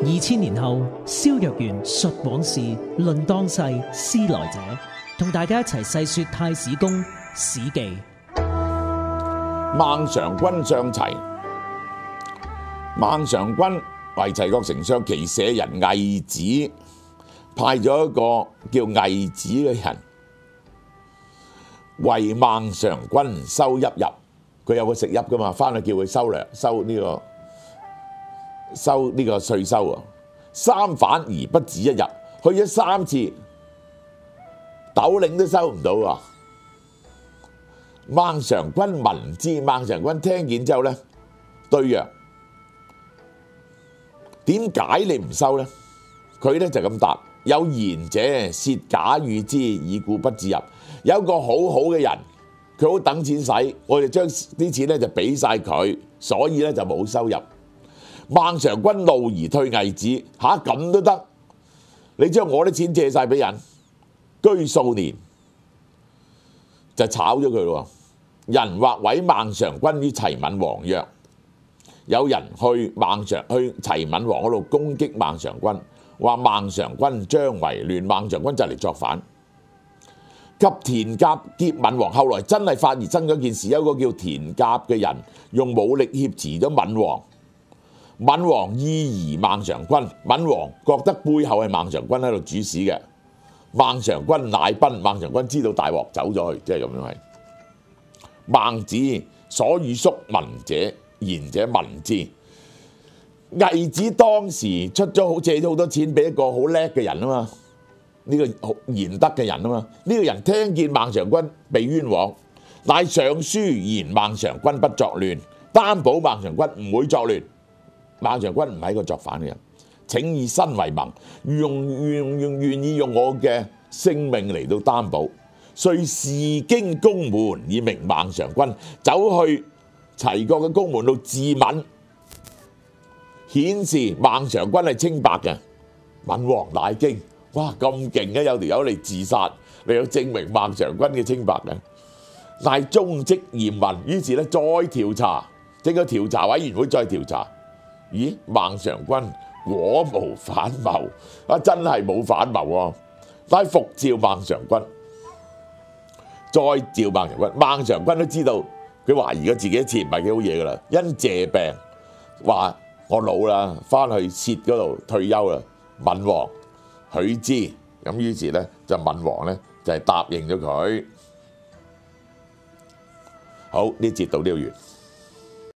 2000年後，蕭若元述往事，論當世，思來者，同大家一齊細說太史公史記。孟嘗君上齊，孟嘗君為齊國丞相，其舍人魏子，派咗一個叫魏子嘅人為孟嘗君收邑入。佢有個食邑噶嘛，翻去叫佢收糧，收呢個稅收啊！三返而不止一日，去咗3次，斗零都收唔到啊！孟嘗君聞之，孟嘗君聽見之後咧，對曰：點解你唔收咧？佢咧就咁答：有賢者竊假與之，以故不至邑。有一個好好嘅人，佢好等錢使，我哋將啲錢咧就俾晒佢，所以咧就冇收入。孟嘗君怒而退魏子，咁都得？你將我啲錢借晒俾人，居數年就炒咗佢咯。人或毀孟嘗君於齊閔王曰：有人去齊閔王嗰度攻擊孟嘗君，話孟嘗君將為亂，孟嘗君就嚟作反。及田甲劫閔王，後來真係發生咗件事，有一個叫田甲嘅人用武力挾持咗閔王。閔王意疑孟嘗君，閔王覺得背後係孟嘗君喺度主使嘅，孟嘗君乃奔。孟嘗君知道大鑊走咗去，即係咁樣係。孟子所與叔聞者，賢者聞之。魏子當時借咗好多錢俾一個好叻嘅人啊嘛，呢個賢德嘅人啊嘛，呢個人聽見孟嘗君被冤枉，乃上書言孟嘗君不作亂，擔保孟嘗君唔會作亂。孟嘗君唔係一個作反嘅人，請以身為盟，願意用我嘅性命嚟到擔保。遂示經宮門以明孟嘗君，走去齊國嘅宮門度自刎，顯示孟嘗君係清白嘅。閔王大驚，哇，咁勁嘅，有條友嚟自殺，嚟到證明孟嘗君嘅清白嘅。乃終職嚴問，於是咧再調查，整個調查委員會再調查。咦，孟嘗君果無反謀，真係冇反謀喎！但係復召孟嘗君，再召孟嘗君。孟嘗君都知道佢懷疑咗自己一次唔係幾好嘢噶啦，因謝病話我老啦，翻去薛嗰度退休啦。閔王許之，咁於是咧就閔王咧就係答應咗佢。好，呢節到呢度完。